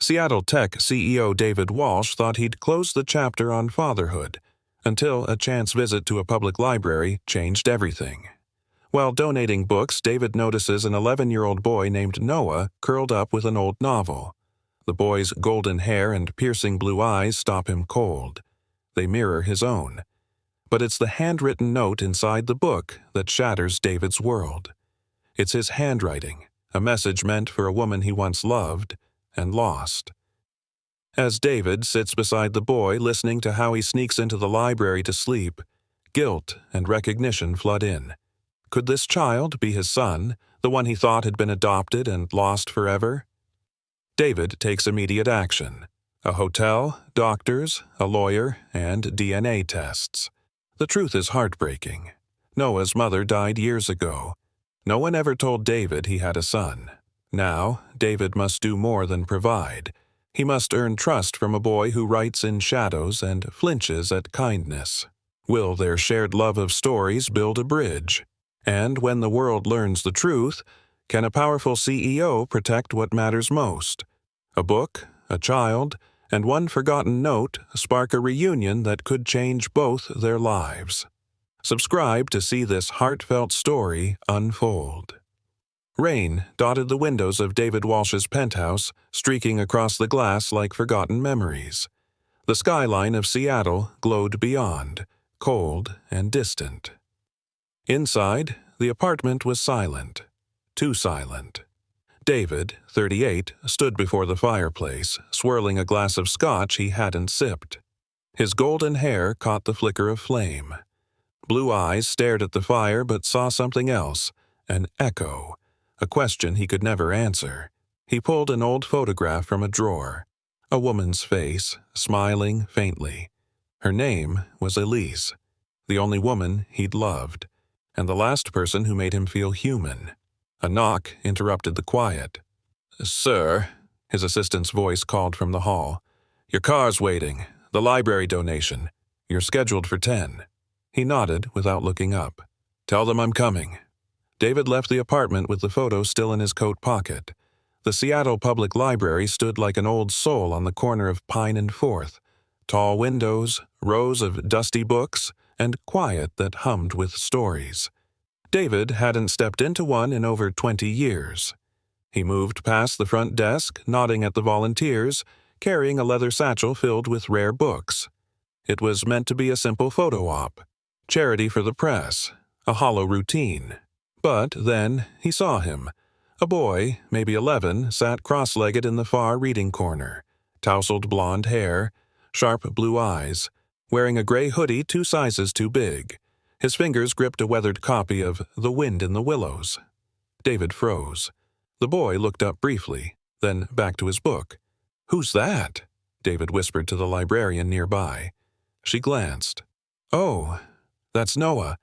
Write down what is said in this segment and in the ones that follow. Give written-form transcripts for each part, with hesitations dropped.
Seattle Tech CEO David Walsh thought he'd close the chapter on fatherhood, until a chance visit to a public library changed everything. While donating books, David notices an 11-year-old boy named Noah curled up with an old novel. The boy's golden hair and piercing blue eyes stop him cold. They mirror his own. But it's the handwritten note inside the book that shatters David's world. It's his handwriting, a message meant for a woman he once loved and lost. As David sits beside the boy listening to how he sneaks into the library to sleep, guilt and recognition flood in. Could this child be his son, the one he thought had been adopted and lost forever? David takes immediate action. A hotel, doctors, a lawyer, and DNA tests. The truth is heartbreaking. Noah's mother died years ago. No one ever told David he had a son. Now, David must do more than provide. He must earn trust from a boy who writes in shadows and flinches at kindness. Will their shared love of stories build a bridge? And when the world learns the truth, can a powerful CEO protect what matters most? A book, a child, and one forgotten note spark a reunion that could change both their lives. Subscribe to see this heartfelt story unfold. Rain dotted the windows of David Walsh's penthouse, streaking across the glass like forgotten memories. The skyline of Seattle glowed beyond, cold and distant. Inside, the apartment was silent. Too silent. David, 38, stood before the fireplace, swirling a glass of scotch he hadn't sipped. His golden hair caught the flicker of flame. Blue eyes stared at the fire but saw something else, an echo. A question he could never answer. He pulled an old photograph from a drawer. A woman's face, smiling faintly. Her name was Elise, the only woman he'd loved, and the last person who made him feel human. A knock interrupted the quiet. "Sir," his assistant's voice called from the hall. "Your car's waiting. The library donation. You're scheduled for 10. He nodded without looking up. "Tell them I'm coming." David left the apartment with the photo still in his coat pocket. The Seattle Public Library stood like an old soul on the corner of Pine and 4th. Tall windows, rows of dusty books, and quiet that hummed with stories. David hadn't stepped into one in over 20 years. He moved past the front desk, nodding at the volunteers, carrying a leather satchel filled with rare books. It was meant to be a simple photo op. Charity for the press. A hollow routine. But then he saw him. A boy, maybe 11, sat cross-legged in the far reading corner. Tousled blonde hair, sharp blue eyes, wearing a gray hoodie 2 sizes too big. His fingers gripped a weathered copy of The Wind in the Willows. David froze. The boy looked up briefly, then back to his book. "Who's that?" David whispered to the librarian nearby. She glanced. "Oh, that's Noah.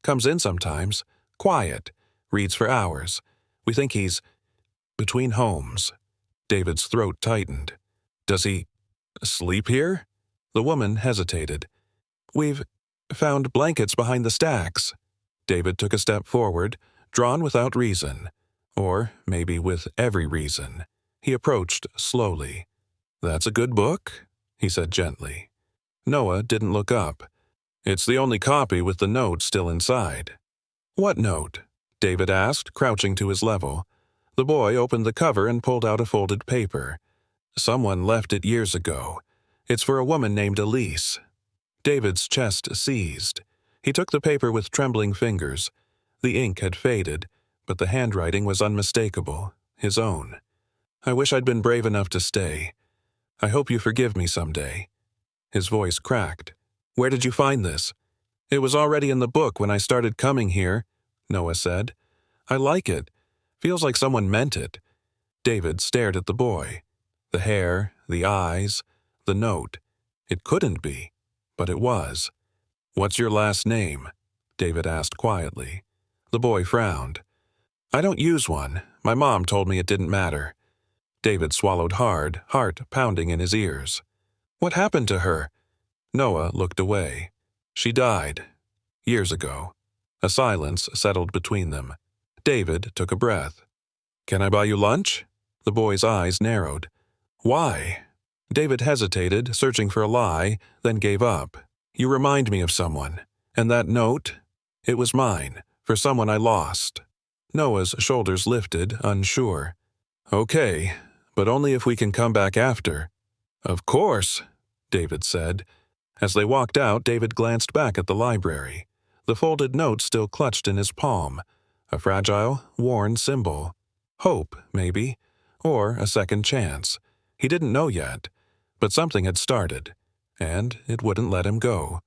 Comes in sometimes. Quiet. Reads for hours. We think he's between homes." David's throat tightened. "Does he sleep here?" The woman hesitated. "We've found blankets behind the stacks." David took a step forward, drawn without reason. Or maybe with every reason. He approached slowly. "That's a good book," he said gently. Noah didn't look up. "It's the only copy with the note still inside." "What note?" David asked, crouching to his level. The boy opened the cover and pulled out a folded paper. "Someone left it years ago. It's for a woman named Elise." David's chest seized. He took the paper with trembling fingers. The ink had faded, but the handwriting was unmistakable, his own. "I wish I'd been brave enough to stay. I hope you forgive me someday." His voice cracked. "Where did you find this?" "It was already in the book when I started coming here," Noah said. "I like it. Feels like someone meant it." David stared at the boy. The hair, the eyes, the note. It couldn't be, but it was. "What's your last name?" David asked quietly. The boy frowned. "I don't use one. My mom told me it didn't matter." David swallowed hard, heart pounding in his ears. "What happened to her?" Noah looked away. "She died. Years ago." A silence settled between them. David took a breath. "Can I buy you lunch?" The boy's eyes narrowed. Why? David hesitated, searching for a lie, then gave up. You remind me of someone. And that note? It was mine, for someone I lost. Noah's shoulders lifted, unsure. Okay, but only if we can come back after. Of course, David said. As they walked out, David glanced back at the library. The folded note still clutched in his palm. A fragile, worn symbol. Hope, maybe. Or a second chance. He didn't know yet. But something had started, and it wouldn't let him go.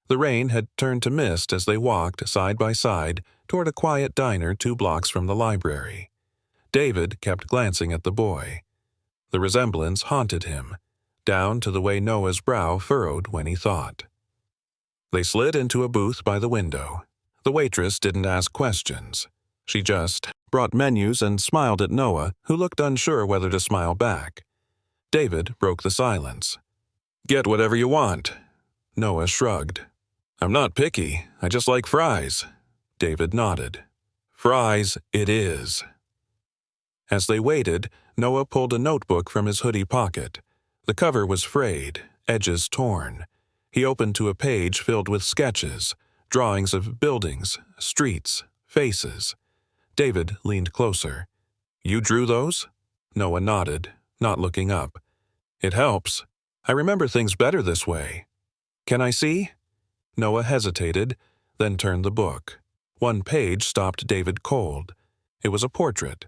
The rain had turned to mist as they walked, side by side, toward a quiet diner 2 blocks from the library. David kept glancing at the boy. The resemblance haunted him, down to the way Noah's brow furrowed when he thought. They slid into a booth by the window. The waitress didn't ask questions. She just brought menus and smiled at Noah, who looked unsure whether to smile back. David broke the silence. Get whatever you want. Noah shrugged. I'm not picky. I just like fries. David nodded. Fries it is. As they waited, Noah pulled a notebook from his hoodie pocket. The cover was frayed, edges torn. He opened to a page filled with sketches, drawings of buildings, streets, faces. David leaned closer. You drew those? Noah nodded, not looking up. It helps. I remember things better this way. Can I see? Noah hesitated, then turned the book. One page stopped David cold. It was a portrait.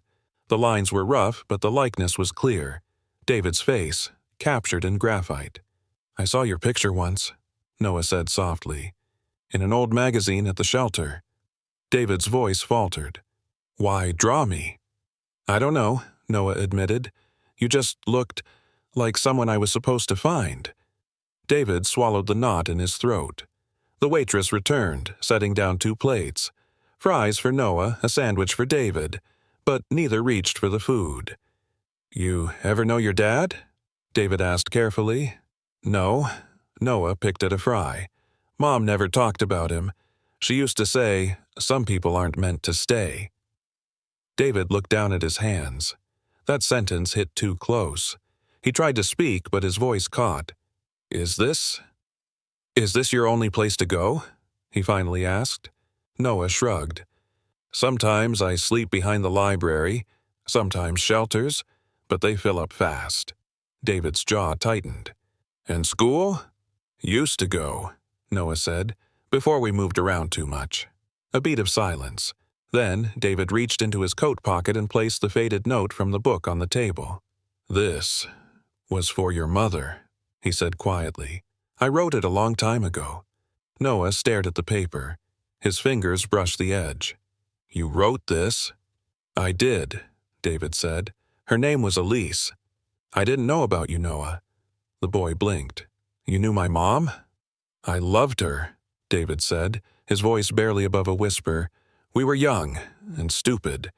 The lines were rough, but the likeness was clear. David's face, captured in graphite. I saw your picture once, Noah said softly. In an old magazine at the shelter. David's voice faltered. Why draw me? I don't know, Noah admitted. You just looked like someone I was supposed to find. David swallowed the knot in his throat. The waitress returned, setting down 2 plates. Fries for Noah, a sandwich for David, but neither reached for the food. You ever know your dad? David asked carefully. No. Noah picked at a fry. Mom never talked about him. She used to say, some people aren't meant to stay. David looked down at his hands. That sentence hit too close. He tried to speak, but his voice caught. Is this your only place to go? He finally asked. Noah shrugged. Sometimes I sleep behind the library, sometimes shelters, but they fill up fast. David's jaw tightened. And school? Used to go, Noah said, before we moved around too much. A beat of silence. Then David reached into his coat pocket and placed the faded note from the book on the table. This was for your mother, he said quietly. I wrote it a long time ago. Noah stared at the paper. His fingers brushed the edge. You wrote this? I did, David said. Her name was Elise. I didn't know about you, Noah. The boy blinked. You knew my mom? I loved her, David said, his voice barely above a whisper. We were young and stupid.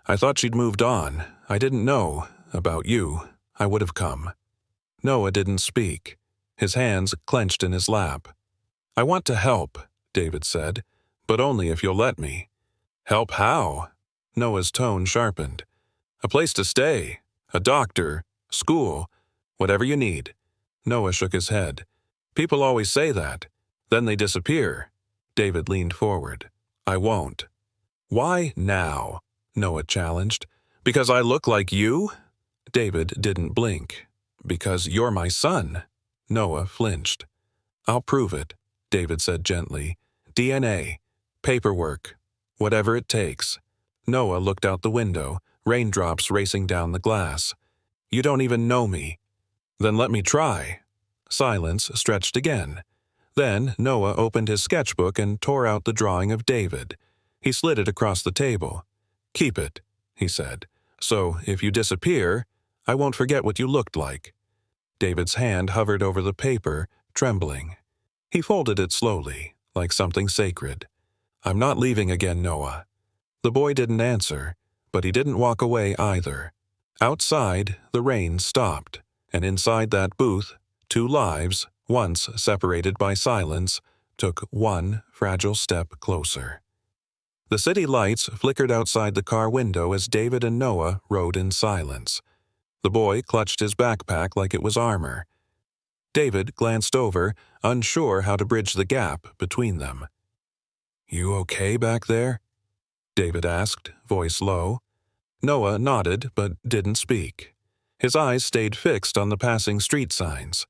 I thought she'd moved on. I didn't know about you. I would have come. Noah didn't speak. His hands clenched in his lap. I want to help, David said, but only if you'll let me. Help how? Noah's tone sharpened. A place to stay, a doctor, school, whatever you need. Noah shook his head. People always say that. Then they disappear. David leaned forward. I won't. Why now? Noah challenged. Because I look like you? David didn't blink. Because you're my son. Noah flinched. I'll prove it, David said gently. DNA, paperwork, whatever it takes. Noah looked out the window, raindrops racing down the glass. You don't even know me. Then let me try. Silence stretched again. Then Noah opened his sketchbook and tore out the drawing of David. He slid it across the table. Keep it, he said. So if you disappear, I won't forget what you looked like. David's hand hovered over the paper, trembling. He folded it slowly, like something sacred. I'm not leaving again, Noah. The boy didn't answer, but he didn't walk away either. Outside, the rain stopped, and inside that booth, 2 lives, once separated by silence, took one fragile step closer. The city lights flickered outside the car window as David and Noah rode in silence. The boy clutched his backpack like it was armor. David glanced over, unsure how to bridge the gap between them. "You okay back there?" David asked, voice low. Noah nodded but didn't speak. His eyes stayed fixed on the passing street signs.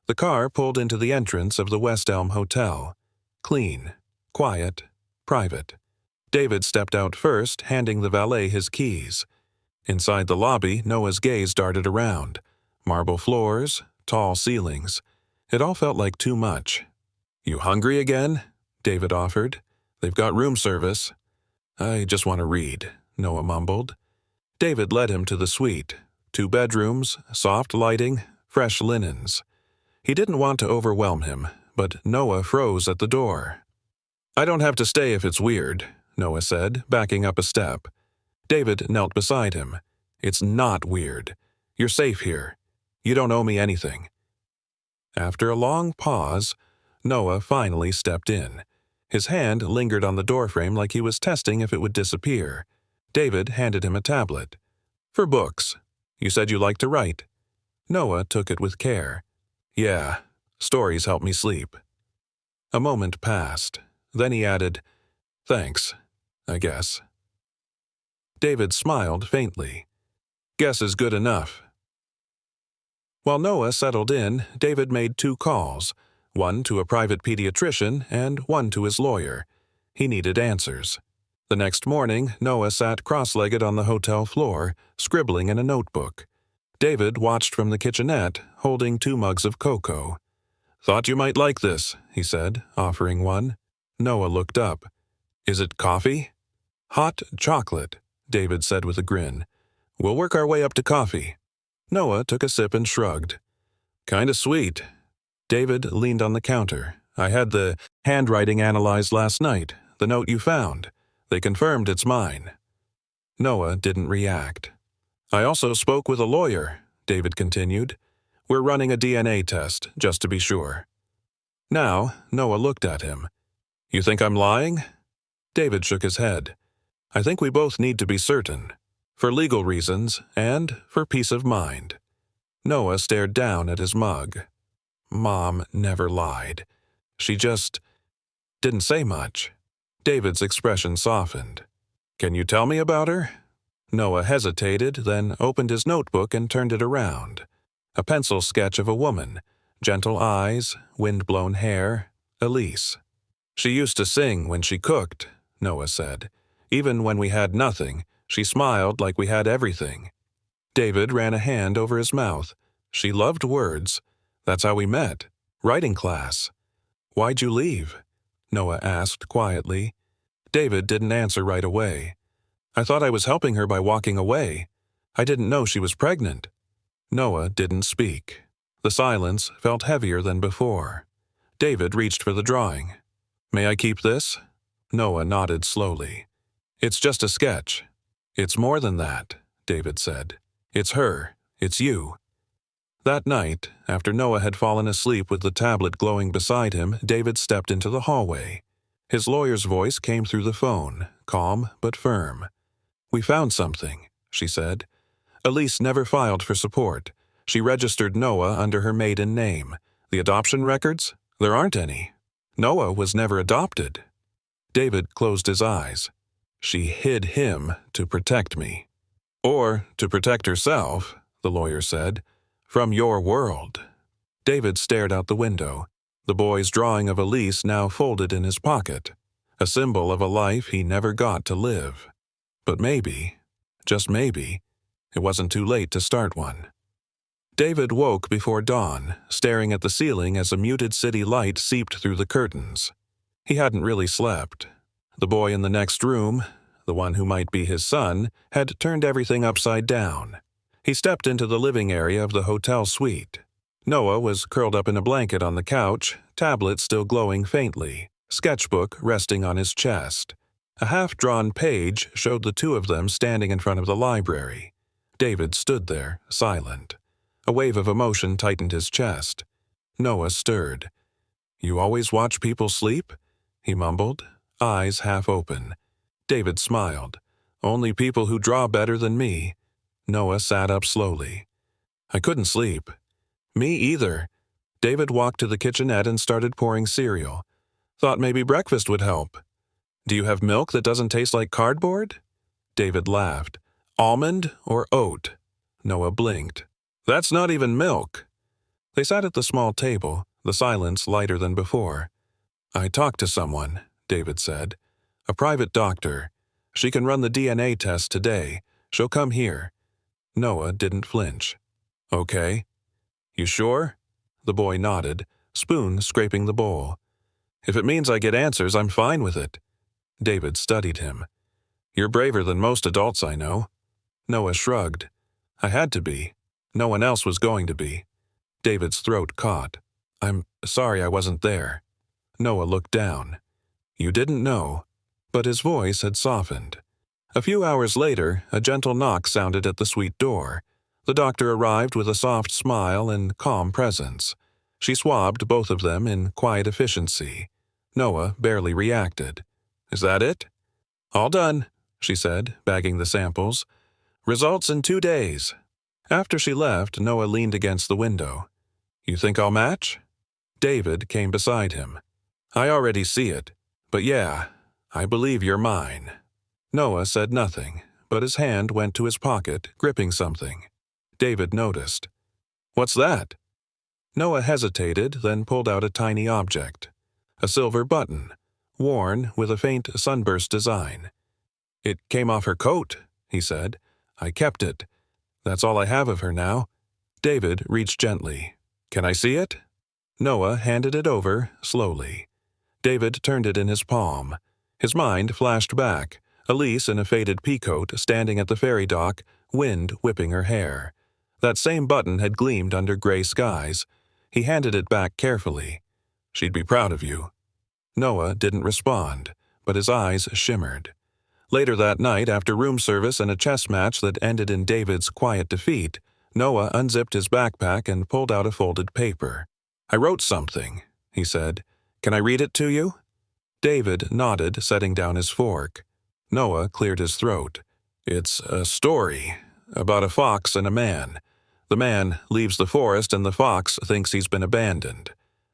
The car pulled into the entrance of the West Elm Hotel. Clean, quiet, private. David stepped out first, handing the valet his keys. Inside the lobby, Noah's gaze darted around. Marble floors, tall ceilings. It all felt like too much. "You hungry again?" David offered. "They've got room service." "I just want to read," Noah mumbled. David led him to the suite. 2 bedrooms, soft lighting, fresh linens. He didn't want to overwhelm him, but Noah froze at the door. "I don't have to stay if it's weird," Noah said, backing up a step. David knelt beside him. "It's not weird. You're safe here. You don't owe me anything." After a long pause, Noah finally stepped in. His hand lingered on the doorframe like he was testing if it would disappear. David handed him a tablet. "For books. You said you like to write." Noah took it with care. "Yeah, stories help me sleep." A moment passed. Then he added, "Thanks, I guess." David smiled faintly. "Guess is good enough." While Noah settled in, David made 2 calls, one to a private pediatrician and one to his lawyer. He needed answers. The next morning, Noah sat cross-legged on the hotel floor, scribbling in a notebook. David watched from the kitchenette, holding 2 mugs of cocoa. "Thought you might like this," he said, offering one. Noah looked up. "Is it coffee?" "Hot chocolate," David said with a grin. "We'll work our way up to coffee." Noah took a sip and shrugged. "Kinda sweet." David leaned on the counter. "I had the handwriting analyzed last night, the note you found. They confirmed it's mine." Noah didn't react. "I also spoke with a lawyer," David continued. "We're running a DNA test, just to be sure." Now, Noah looked at him. "You think I'm lying?" David shook his head. "I think we both need to be certain. For legal reasons, and for peace of mind." Noah stared down at his mug. Mom never lied. She just didn't say much. David's expression softened. "Can you tell me about her?" Noah hesitated, then opened his notebook and turned it around. A pencil sketch of a woman. Gentle eyes, wind-blown hair. Elise. "She used to sing when she cooked," Noah said. "Even when we had nothing, she smiled like we had everything." David ran a hand over his mouth. "She loved words. That's how we met. Writing class." "Why'd you leave?" Noah asked quietly. David didn't answer right away. "I thought I was helping her by walking away. I didn't know she was pregnant." Noah didn't speak. The silence felt heavier than before. David reached for the drawing. "May I keep this?" Noah nodded slowly. "It's just a sketch." "It's more than that," David said. "It's her. It's you." That night, after Noah had fallen asleep with the tablet glowing beside him, David stepped into the hallway. His lawyer's voice came through the phone, calm but firm. "We found something," she said. "Elise never filed for support. She registered Noah under her maiden name. The adoption records? There aren't any. Noah was never adopted." David closed his eyes. "She hid him to protect me." "Or to protect herself," the lawyer said. "From your world." David stared out the window. The boy's drawing of Elise now folded in his pocket. A symbol of a life he never got to live. But maybe, just maybe, it wasn't too late to start one. David woke before dawn, staring at the ceiling as a muted city light seeped through the curtains. He hadn't really slept. The boy in the next room, the one who might be his son, had turned everything upside down. He stepped into the living area of the hotel suite. Noah was curled up in a blanket on the couch, tablet still glowing faintly, sketchbook resting on his chest. A half-drawn page showed the 2 of them standing in front of the library. David stood there, silent. A wave of emotion tightened his chest. Noah stirred. "You always watch people sleep?" he mumbled, eyes half open. David smiled. "Only people who draw better than me." Noah sat up slowly. I couldn't sleep. Me either. David walked to the kitchenette and started pouring cereal. Thought maybe breakfast would help. Do you have milk that doesn't taste like cardboard? David laughed. Almond or oat? Noah blinked. That's not even milk. They sat at the small table, the silence lighter than before. I talked to someone, David said. A private doctor. She can run the DNA test today. She'll come here. Noah didn't flinch. Okay. You sure? The boy nodded, spoon scraping the bowl. If it means I get answers, I'm fine with it. David studied him. You're braver than most adults I know. Noah shrugged. I had to be. No one else was going to be. David's throat caught. I'm sorry I wasn't there. Noah looked down. You didn't know. But his voice had softened. A few hours later, a gentle knock sounded at the suite door. The doctor arrived with a soft smile and calm presence. She swabbed both of them in quiet efficiency. Noah barely reacted. Is that it? All done, she said, bagging the samples. Results in 2 days. After she left, Noah leaned against the window. You think I'll match? David came beside him. I already see it. But yeah, I believe you're mine. Noah said nothing, but his hand went to his pocket, gripping something. David noticed. What's that? Noah hesitated, then pulled out a tiny object. A silver button, worn with a faint sunburst design. It came off her coat, he said. I kept it. That's all I have of her now. David reached gently. Can I see it? Noah handed it over, slowly. David turned it in his palm. His mind flashed back. Elise in a faded peacoat standing at the ferry dock, wind whipping her hair. That same button had gleamed under gray skies. He handed it back carefully. She'd be proud of you. Noah didn't respond, but his eyes shimmered. Later that night, after room service and a chess match that ended in David's quiet defeat, Noah unzipped his backpack and pulled out a folded paper. I wrote something, he said. Can I read it to you? David nodded, setting down his fork. Noah cleared his throat. It's a story about a fox and a man. The man leaves the forest and the fox thinks he's been abandoned.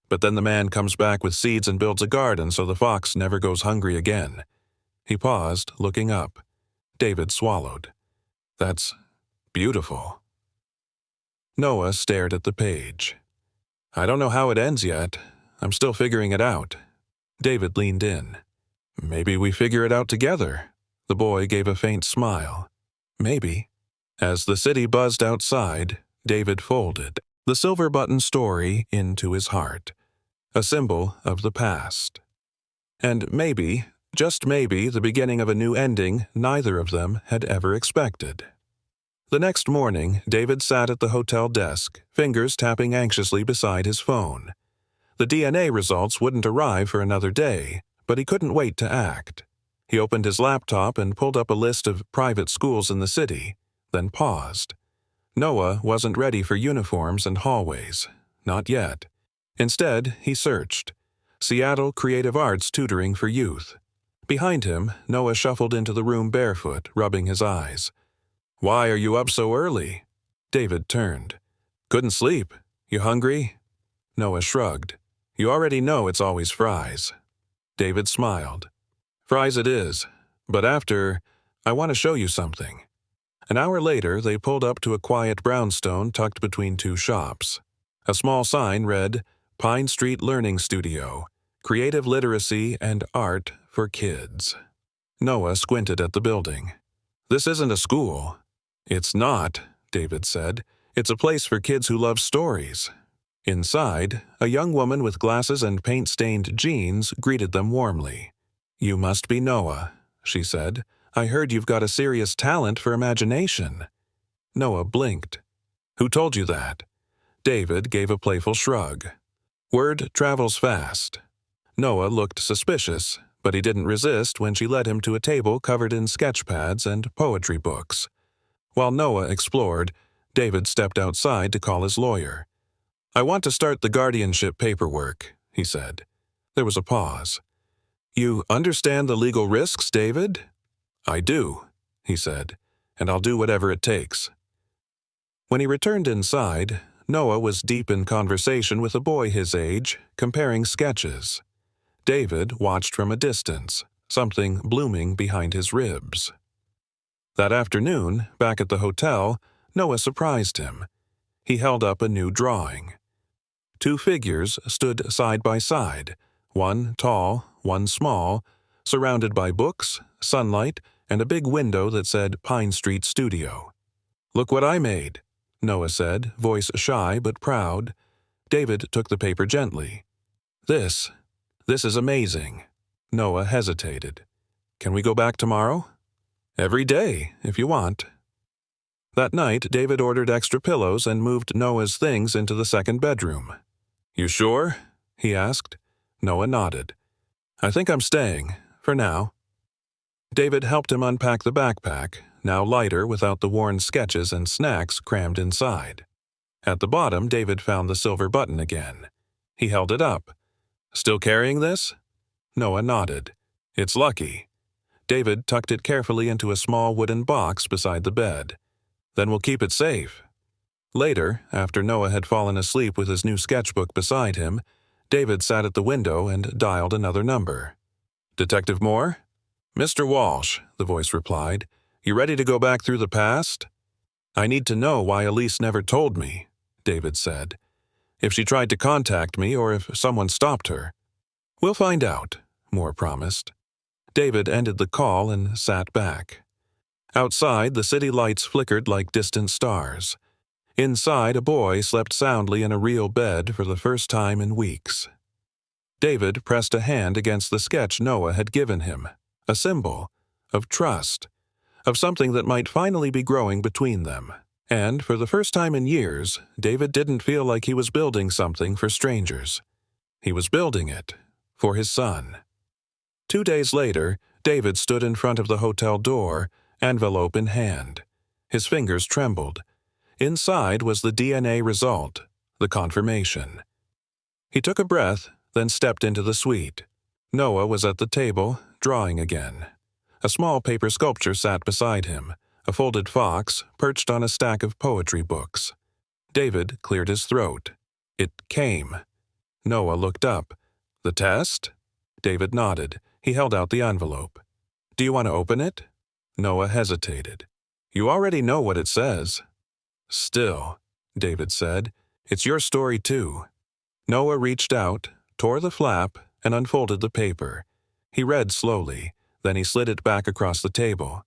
But then the man comes back with seeds and builds a garden so the fox never goes hungry again. He paused, looking up. David swallowed. That's beautiful. Noah stared at the page. I don't know how it ends yet. I'm still figuring it out. David leaned in. Maybe we figure it out together. The boy gave a faint smile. Maybe. As the city buzzed outside, David folded the silver button story into his heart, a symbol of the past. And maybe, just maybe, the beginning of a new ending neither of them had ever expected. The next morning, David sat at the hotel desk, fingers tapping anxiously beside his phone. The DNA results wouldn't arrive for another day, but he couldn't wait to act. He opened his laptop and pulled up a list of private schools in the city, then paused. Noah wasn't ready for uniforms and hallways. Not yet. Instead, he searched. Seattle Creative Arts Tutoring for Youth. Behind him, Noah shuffled into the room barefoot, rubbing his eyes. Why are you up so early? David turned. Couldn't sleep. You hungry? Noah shrugged. You already know it's always fries. David smiled. Fries it is, but after, I want to show you something. An hour later, they pulled up to a quiet brownstone tucked between two shops. A small sign read, Pine Street Learning Studio, Creative Literacy and Art for Kids. Noah squinted at the building. This isn't a school. It's not, David said. It's a place for kids who love stories. Inside, a young woman with glasses and paint-stained jeans greeted them warmly. You must be Noah, she said. I heard you've got a serious talent for imagination. Noah blinked. Who told you that? David gave a playful shrug. Word travels fast. Noah looked suspicious, but he didn't resist when she led him to a table covered in sketch pads and poetry books. While Noah explored, David stepped outside to call his lawyer. I want to start the guardianship paperwork, he said. There was a pause. You understand the legal risks, David? I do, he said, and I'll do whatever it takes. When he returned inside, Noah was deep in conversation with a boy his age, comparing sketches. David watched from a distance, something blooming behind his ribs. That afternoon, back at the hotel, Noah surprised him. He held up a new drawing. Two figures stood side by side, one tall, one small, surrounded by books, sunlight, and a big window that said Pine Street Studio. "Look what I made," Noah said, voice shy but proud. David took the paper gently. This is amazing." Noah hesitated. "Can we go back tomorrow?" "Every day, if you want." That night, David ordered extra pillows and moved Noah's things into the second bedroom. "You sure?" he asked. Noah nodded. "I think I'm staying, for now." David helped him unpack the backpack, now lighter without the worn sketches and snacks crammed inside. At the bottom, David found the silver button again. He held it up. "Still carrying this?" Noah nodded. "It's lucky." David tucked it carefully into a small wooden box beside the bed. "Then we'll keep it safe." Later, after Noah had fallen asleep with his new sketchbook beside him, David sat at the window and dialed another number. "Detective Moore?" "Mr. Walsh," the voice replied. "You ready to go back through the past?" "I need to know why Elise never told me," David said. "If she tried to contact me or if someone stopped her." "We'll find out," Moore promised. David ended the call and sat back. Outside, the city lights flickered like distant stars. Inside, a boy slept soundly in a real bed for the first time in weeks. David pressed a hand against the sketch Noah had given him, a symbol of trust, of something that might finally be growing between them. And for the first time in years, David didn't feel like he was building something for strangers. He was building it for his son. 2 days later, David stood in front of the hotel door, envelope in hand. His fingers trembled. Inside was the DNA result, the confirmation. He took a breath, then stepped into the suite. Noah was at the table, drawing again. A small paper sculpture sat beside him, a folded fox perched on a stack of poetry books. David cleared his throat. It came. Noah looked up. "The test?" David nodded. He held out the envelope. "Do you want to open it?" Noah hesitated. "You already know what it says." "Still," David said, "it's your story too." Noah reached out, tore the flap, and unfolded the paper. He read slowly, then he slid it back across the table.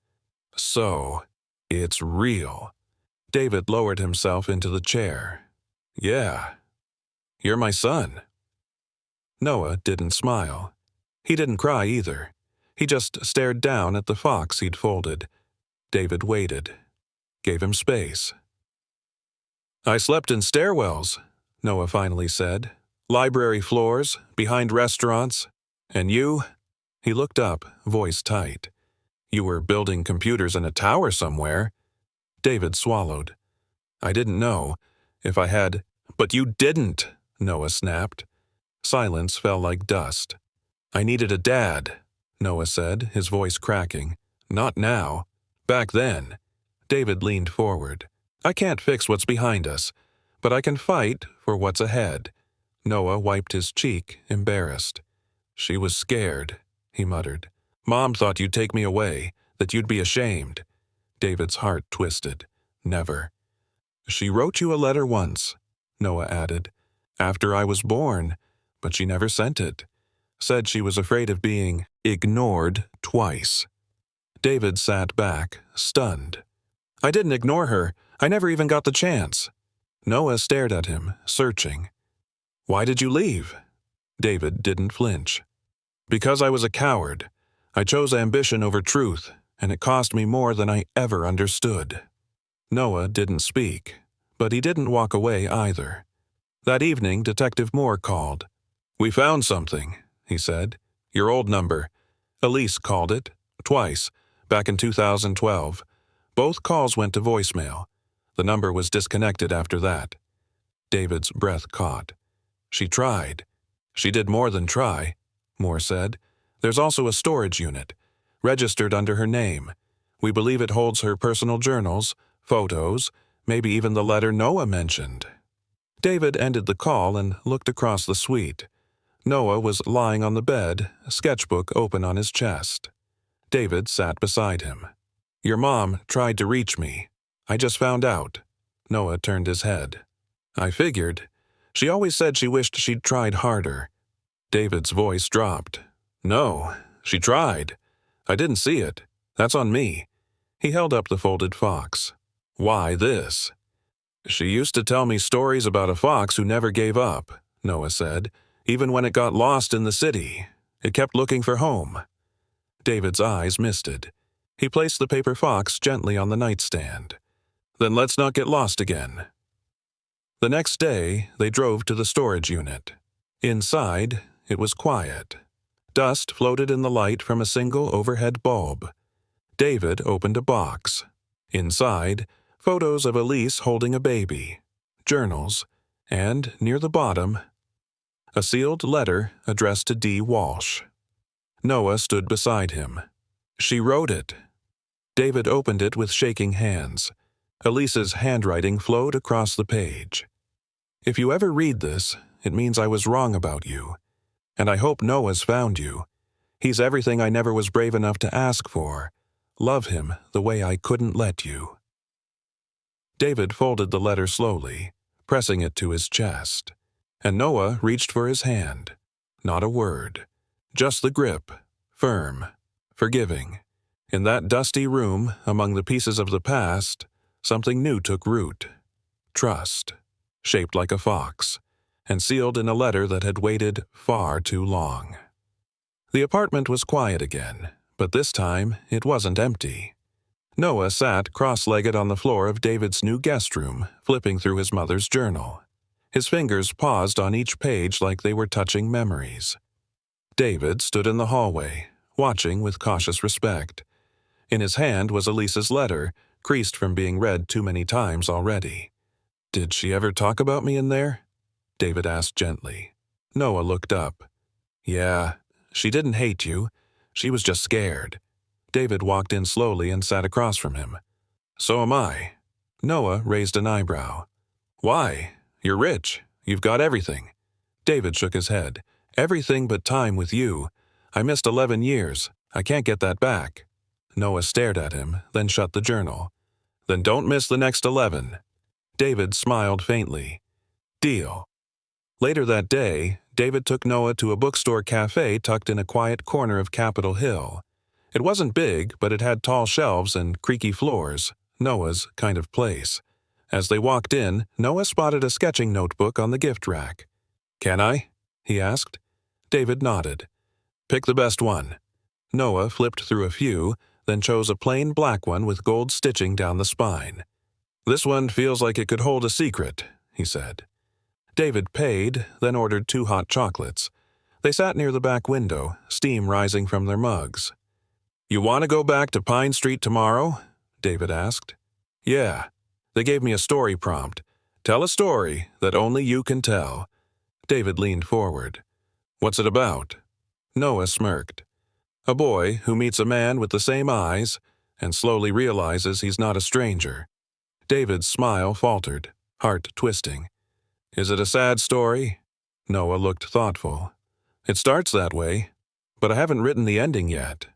"So, it's real." David lowered himself into the chair. "Yeah. You're my son." Noah didn't smile. He didn't cry either. He just stared down at the fox he'd folded. David waited. Gave him space. "I slept in stairwells," Noah finally said. "Library floors, behind restaurants. And you?" He looked up, voice tight. "You were building computers in a tower somewhere." David swallowed. "I didn't know. If I had—" "But you didn't," Noah snapped. Silence fell like dust. "I needed a dad," Noah said, his voice cracking. "Not now. Back then." David leaned forward. "I can't fix what's behind us, but I can fight for what's ahead." Noah wiped his cheek, embarrassed. "She was scared," he muttered. "Mom thought you'd take me away, that you'd be ashamed." David's heart twisted. "Never." "She wrote you a letter once," Noah added, "after I was born, but she never sent it. Said she was afraid of being ignored twice." David sat back, stunned. "I didn't ignore her. I never even got the chance." Noah stared at him, searching. "Why did you leave?" David didn't flinch. "Because I was a coward. I chose ambition over truth, and it cost me more than I ever understood." Noah didn't speak, but he didn't walk away either. That evening, Detective Moore called. "We found something," he said. "Your old number. Elise called it, twice, back in 2012. Both calls went to voicemail. The number was disconnected after that." David's breath caught. "She tried." "She did more than try," Moore said. "There's also a storage unit, registered under her name. We believe it holds her personal journals, photos, maybe even the letter Noah mentioned. David ended the call and looked across the suite. Noah was lying on the bed, a sketchbook open on his chest. David sat beside him. "Your mom tried to reach me. I just found out." Noah turned his head. "I figured. She always said she wished she'd tried harder." David's voice dropped. "No, she tried. I didn't see it. That's on me." He held up the folded fox. "Why this?" "She used to tell me stories about a fox who never gave up," Noah said, "even when it got lost in the city. It kept looking for home." David's eyes misted. He placed the paper fox gently on the nightstand. "Then let's not get lost again." The next day, they drove to the storage unit. Inside, it was quiet. Dust floated in the light from a single overhead bulb. David opened a box. Inside, photos of Elise holding a baby, journals, and, near the bottom, a sealed letter addressed to D. Walsh. Noah stood beside him. "She wrote it." David opened it with shaking hands. Elise's handwriting flowed across the page. "If you ever read this, it means I was wrong about you. And I hope Noah's found you. He's everything I never was brave enough to ask for. Love him the way I couldn't let you." David folded the letter slowly, pressing it to his chest. And Noah reached for his hand. Not a word. Just the grip, firm, forgiving. In that dusty room, among the pieces of the past, something new took root. Trust, shaped like a fox, and sealed in a letter that had waited far too long. The apartment was quiet again, but this time it wasn't empty. Noah sat cross-legged on the floor of David's new guest room, flipping through his mother's journal. His fingers paused on each page like they were touching memories. David stood in the hallway, watching with cautious respect. In his hand was Elise's letter, creased from being read too many times already. "Did she ever talk about me in there?" David asked gently. Noah looked up. "Yeah, she didn't hate you. She was just scared." David walked in slowly and sat across from him. "So am I." Noah raised an eyebrow. "Why? You're rich. You've got everything." David shook his head. "Everything but time with you. I missed 11 years. I can't get that back." Noah stared at him, then shut the journal. "Then don't miss the next 11. David smiled faintly. "Deal." Later that day, David took Noah to a bookstore cafe tucked in a quiet corner of Capitol Hill. It wasn't big, but it had tall shelves and creaky floors, Noah's kind of place. As they walked in, Noah spotted a sketching notebook on the gift rack. "Can I?" he asked. David nodded. "Pick the best one." Noah flipped through a few, then chose a plain black one with gold stitching down the spine. "This one feels like it could hold a secret," he said. David paid, then ordered 2 hot chocolates. They sat near the back window, steam rising from their mugs. "You want to go back to Pine Street tomorrow?" David asked. "Yeah." They gave me a story prompt. "Tell a story that only you can tell." David leaned forward. "What's it about?" Noah smirked. "A boy who meets a man with the same eyes and slowly realizes he's not a stranger." David's smile faltered, heart twisting. "Is it a sad story?" Noah looked thoughtful. "It starts that way, but I haven't written the ending yet."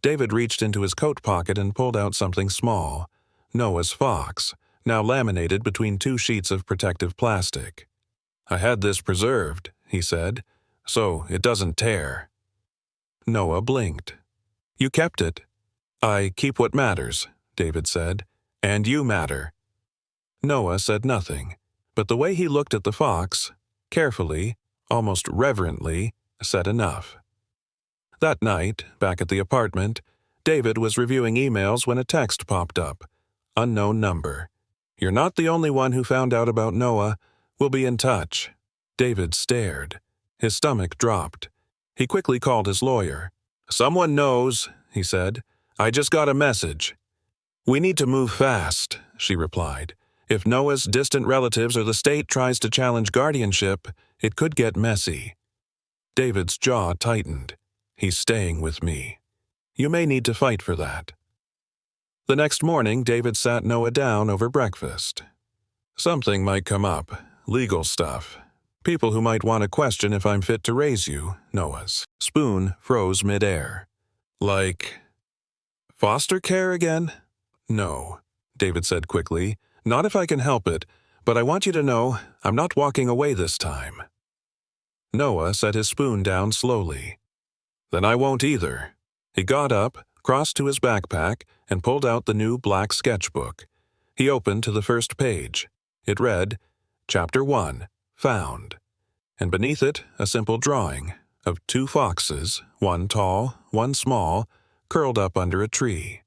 David reached into his coat pocket and pulled out something small, Noah's fox, now laminated between 2 sheets of protective plastic. "I had this preserved," he said, "so it doesn't tear." Noah blinked. "You kept it." "I keep what matters," David said, "and you matter." Noah said nothing, but the way he looked at the fox, carefully, almost reverently, said enough. That night, back at the apartment, David was reviewing emails when a text popped up. Unknown number. "You're not the only one who found out about Noah. We'll be in touch." David stared. His stomach dropped. He quickly called his lawyer. "Someone knows," he said. "I just got a message." "We need to move fast," she replied. "If Noah's distant relatives or the state tries to challenge guardianship, it could get messy." David's jaw tightened. "He's staying with me. You may need to fight for that." The next morning, David sat Noah down over breakfast. Something might come up, legal stuff. People who might want to question if I'm fit to raise you, Noah's spoon froze midair. Like, foster care again? No, David said quickly. Not if I can help it, but I want you to know I'm not walking away this time. Noah set his spoon down slowly. Then I won't either. He got up, crossed to his backpack, and pulled out the new black sketchbook. He opened to the first page. It read, Chapter 1, Found, and beneath it a simple drawing of 2 foxes, one tall, one small, curled up under a tree.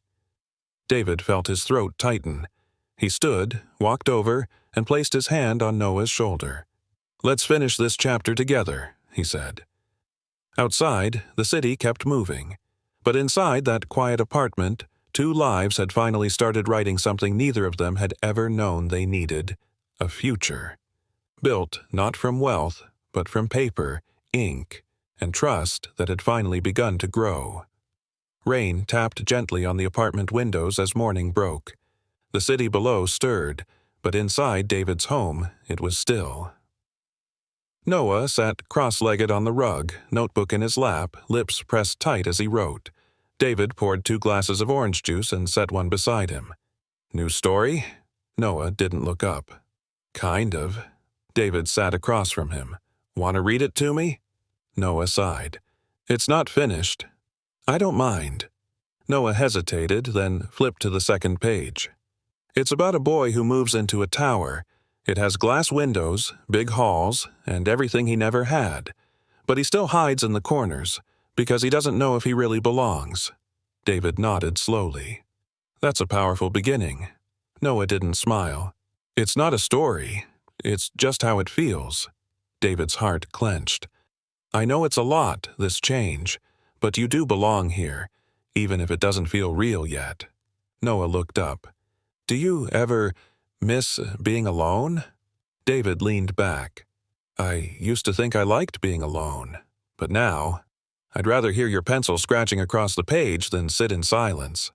David felt his throat tighten. He stood, walked over, and placed his hand on Noah's shoulder. Let's finish this chapter together, he said. Outside, the city kept moving. But inside that quiet apartment, 2 lives had finally started writing something neither of them had ever known they needed, a future. Built not from wealth, but from paper, ink, and trust that had finally begun to grow. Rain tapped gently on the apartment windows as morning broke. The city below stirred, but inside David's home it was still. Noah sat cross-legged on the rug, notebook in his lap, lips pressed tight as he wrote. David poured 2 glasses of orange juice and set one beside him. New story? Noah didn't look up. Kind of. David sat across from him. Want to read it to me? Noah sighed. It's not finished. I don't mind. Noah hesitated, then flipped to the second page. It's about a boy who moves into a tower. It has glass windows, big halls, and everything he never had. But he still hides in the corners, because he doesn't know if he really belongs. David nodded slowly. That's a powerful beginning. Noah didn't smile. It's not a story. It's just how it feels. David's heart clenched. I know it's a lot, this change, but you do belong here, even if it doesn't feel real yet. Noah looked up. Do you ever miss being alone? David leaned back. I used to think I liked being alone, but now, I'd rather hear your pencil scratching across the page than sit in silence.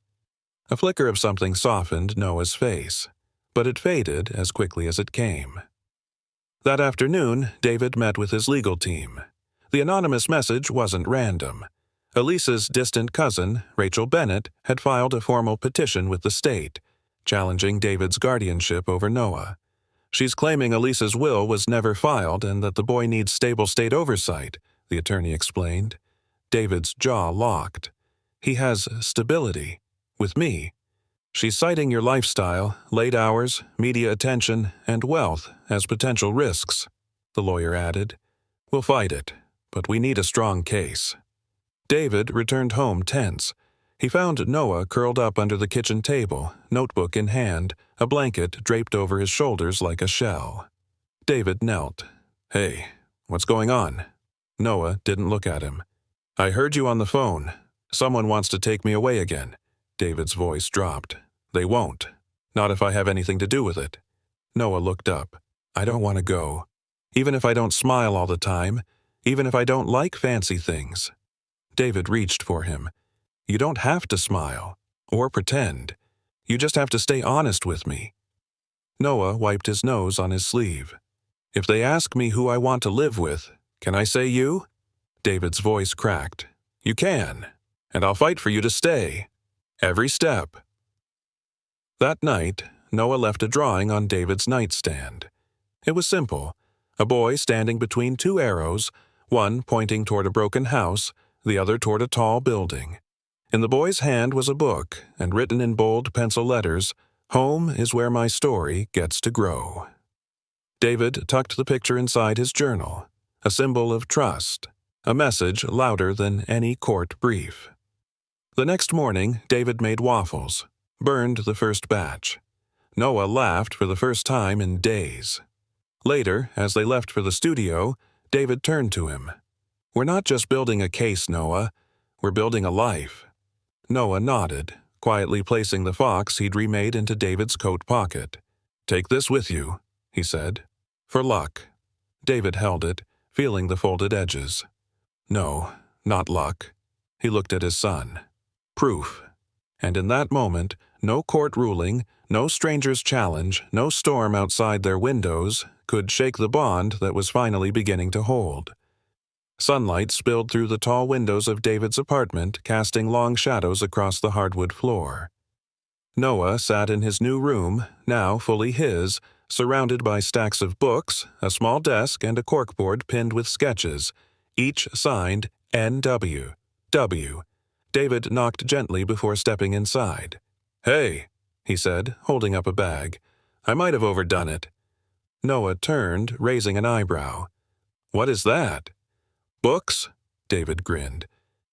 A flicker of something softened Noah's face, but it faded as quickly as it came. That afternoon, David met with his legal team. The anonymous message wasn't random. Elisa's distant cousin, Rachel Bennett, had filed a formal petition with the state, challenging David's guardianship over Noah. She's claiming Elisa's will was never filed and that the boy needs stable state oversight, the attorney explained. David's jaw locked. He has stability. With me. She's citing your lifestyle, late hours, media attention, and wealth as potential risks, the lawyer added. We'll fight it, but we need a strong case. David returned home tense. He found Noah curled up under the kitchen table, notebook in hand, a blanket draped over his shoulders like a shell. David knelt. Hey, what's going on? Noah didn't look at him. I heard you on the phone. Someone wants to take me away again. David's voice dropped. They won't. Not if I have anything to do with it. Noah looked up. I don't want to go. Even if I don't smile all the time. Even if I don't like fancy things. David reached for him. You don't have to smile. Or pretend. You just have to stay honest with me. Noah wiped his nose on his sleeve. If they ask me who I want to live with, can I say you? David's voice cracked. You can. And I'll fight for you to stay. Every step. That night, Noah left a drawing on David's nightstand. It was simple. A boy standing between 2 arrows, one pointing toward a broken house, the other toward a tall building. In the boy's hand was a book, and written in bold pencil letters, Home is where my story gets to grow. David tucked the picture inside his journal, a symbol of trust, a message louder than any court brief. The next morning, David made waffles, burned the first batch. Noah laughed for the first time in days. Later, as they left for the studio, David turned to him. We're not just building a case, Noah. We're building a life. Noah nodded, quietly placing the fox he'd remade into David's coat pocket. Take this with you, he said. For luck. David held it, feeling the folded edges. No, not luck. He looked at his son. Proof. And in that moment, no court ruling, no stranger's challenge, no storm outside their windows could shake the bond that was finally beginning to hold. Sunlight spilled through the tall windows of David's apartment, casting long shadows across the hardwood floor. Noah sat in his new room, now fully his, surrounded by stacks of books, a small desk, and a corkboard pinned with sketches, each signed N.W. W. David knocked gently before stepping inside. "Hey," he said, holding up a bag. "I might have overdone it." Noah turned, raising an eyebrow. "What is that?" "Books," David grinned.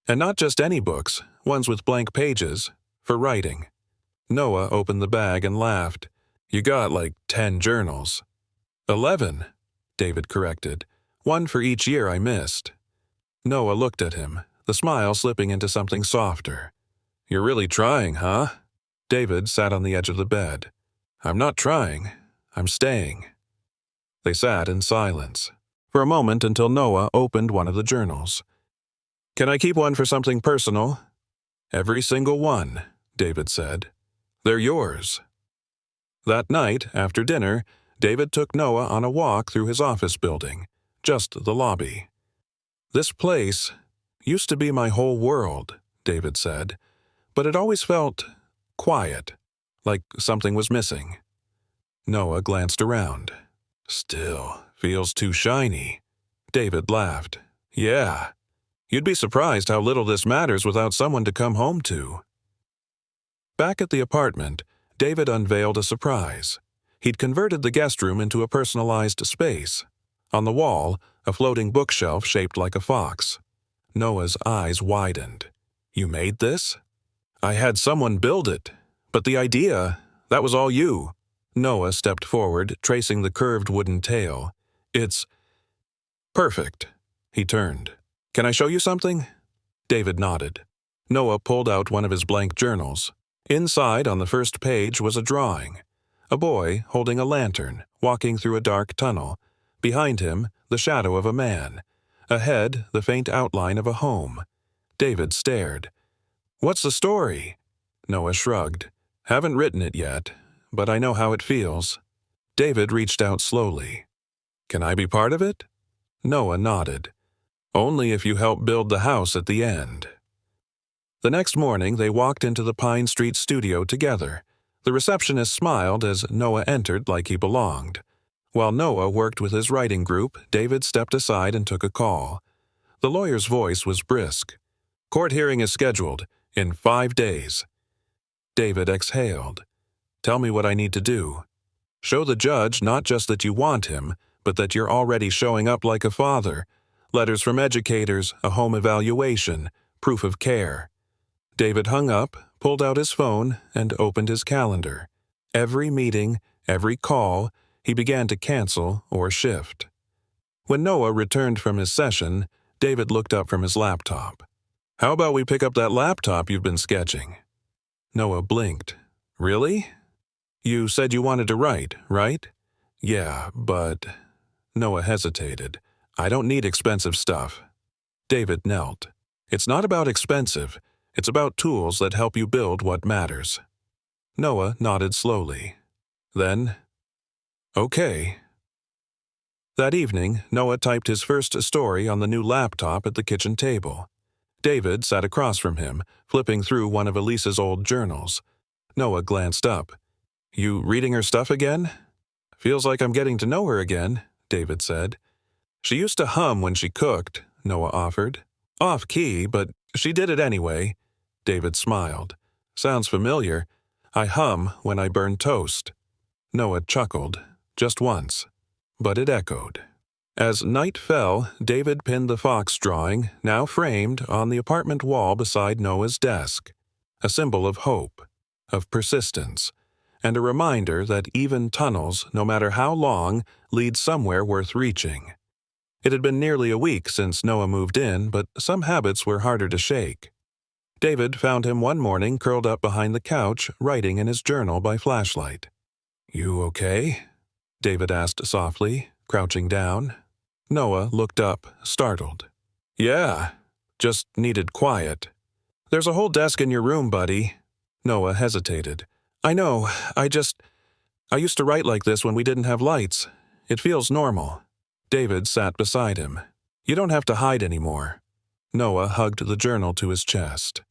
"And not just any books, ones with blank pages, for writing." Noah opened the bag and laughed. "You got like 10 journals." 11, David corrected. "One for each year I missed." Noah looked at him, the smile slipping into something softer. "You're really trying, huh?" David sat on the edge of the bed. "I'm not trying. I'm staying." They sat in silence, for a moment until Noah opened one of the journals. "Can I keep one for something personal?" "Every single one," David said. "They're yours." That night, after dinner, David took Noah on a walk through his office building, just the lobby. "This place used to be my whole world," David said, "but it always felt quiet, like something was missing." Noah glanced around. "Still, feels too shiny." David laughed. "Yeah, you'd be surprised how little this matters without someone to come home to." Back at the apartment, David unveiled a surprise. He'd converted the guest room into a personalized space. On the wall, a floating bookshelf shaped like a fox. Noah's eyes widened. "You made this?" "I had someone build it, but the idea, that was all you." Noah stepped forward, tracing the curved wooden tail. "It's perfect." He turned. "Can I show you something?" David nodded. Noah pulled out one of his blank journals. Inside, on the first page, was a drawing. A boy holding a lantern, walking through a dark tunnel. Behind him, the shadow of a man. Ahead, the faint outline of a home. David stared. "What's the story?" Noah shrugged. "Haven't written it yet, but I know how it feels." David reached out slowly. "Can I be part of it?" Noah nodded. "Only if you help build the house at the end." The next morning, they walked into the Pine Street studio together. The receptionist smiled as Noah entered like he belonged. While Noah worked with his writing group, David stepped aside and took a call. The lawyer's voice was brisk. "Court hearing is scheduled in 5 days." David exhaled. "Tell me what I need to do." "Show the judge not just that you want him, but that you're already showing up like a father. Letters from educators, a home evaluation, proof of care." David hung up, pulled out his phone, and opened his calendar. Every meeting, every call, he began to cancel or shift. When Noah returned from his session, David looked up from his laptop. "How about we pick up that laptop you've been sketching?" Noah blinked. "Really? You said you wanted to write, right?" "Yeah, but..." Noah hesitated. "I don't need expensive stuff." David knelt. "It's not about expensive. It's about tools that help you build what matters." Noah nodded slowly. Then, "Okay." That evening, Noah typed his first story on the new laptop at the kitchen table. David sat across from him, flipping through one of Elisa's old journals. Noah glanced up. "You reading her stuff again?" "Feels like I'm getting to know her again," David said. "She used to hum when she cooked," Noah offered. "Off-key, but she did it anyway." David smiled. "Sounds familiar. I hum when I burn toast." Noah chuckled, just once, but it echoed. As night fell, David pinned the fox drawing, now framed, on the apartment wall beside Noah's desk. A symbol of hope, of persistence, and a reminder that even tunnels, no matter how long, lead somewhere worth reaching. It had been nearly a week since Noah moved in, but some habits were harder to shake. David found him one morning curled up behind the couch, writing in his journal by flashlight. "You okay?" David asked softly, crouching down. Noah looked up, startled. "Yeah, just needed quiet." "There's a whole desk in your room, buddy." Noah hesitated. I know, I used to write like this when we didn't have lights. It feels normal. David sat beside him. You don't have to hide anymore. Noah hugged the journal to his chest.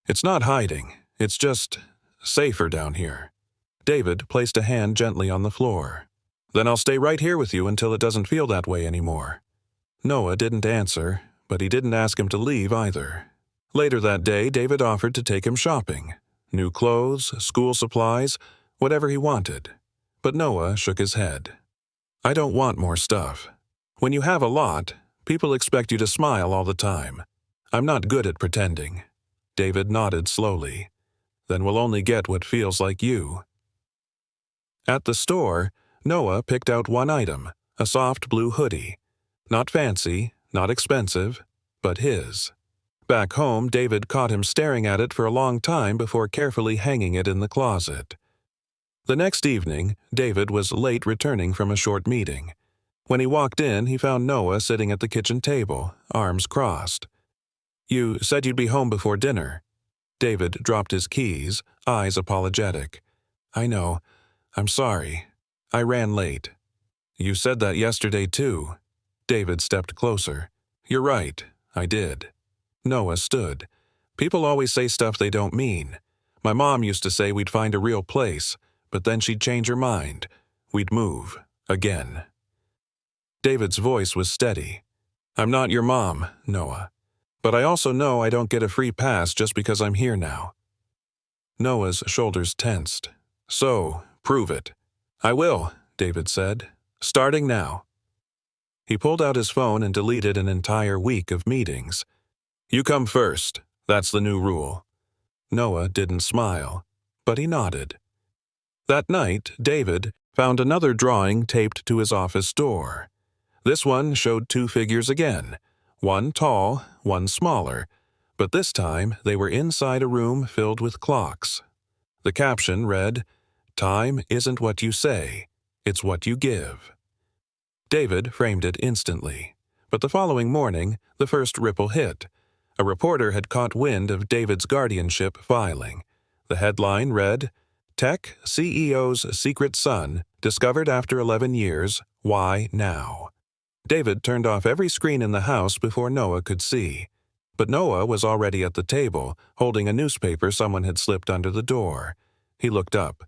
It's not hiding, it's just safer down here. David placed a hand gently on the floor. Then I'll stay right here with you until it doesn't feel that way anymore. Noah didn't answer, but he didn't ask him to leave either. Later that day, David offered to take him shopping. New clothes, school supplies, whatever he wanted. But Noah shook his head. I don't want more stuff. When you have a lot, people expect you to smile all the time. I'm not good at pretending. David nodded slowly. Then we'll only get what feels like you. At the store, Noah picked out one item, a soft blue hoodie. Not fancy, not expensive, but his. Back home, David caught him staring at it for a long time before carefully hanging it in the closet. The next evening, David was late returning from a short meeting. When he walked in, he found Noah sitting at the kitchen table, arms crossed. You said you'd be home before dinner. David dropped his keys, eyes apologetic. I know. I'm sorry. I ran late. You said that yesterday, too. David stepped closer. You're right. I did. Noah stood. People always say stuff they don't mean. My mom used to say we'd find a real place, but then she'd change her mind. We'd move. Again. David's voice was steady. I'm not your mom, Noah. But I also know I don't get a free pass just because I'm here now. Noah's shoulders tensed. So, prove it. I will, David said. Starting now. He pulled out his phone and deleted an entire week of meetings. You come first. That's the new rule. Noah didn't smile, but he nodded. That night, David found another drawing taped to his office door. This one showed two figures again, one tall, one smaller, but this time they were inside a room filled with clocks. The caption read, Time isn't what you say, it's what you give. David framed it instantly, but the following morning, the first ripple hit. A reporter had caught wind of David's guardianship filing. The headline read, Tech CEO's secret son discovered after 11 years, why now? David turned off every screen in the house before Noah could see. But Noah was already at the table, holding a newspaper someone had slipped under the door. He looked up.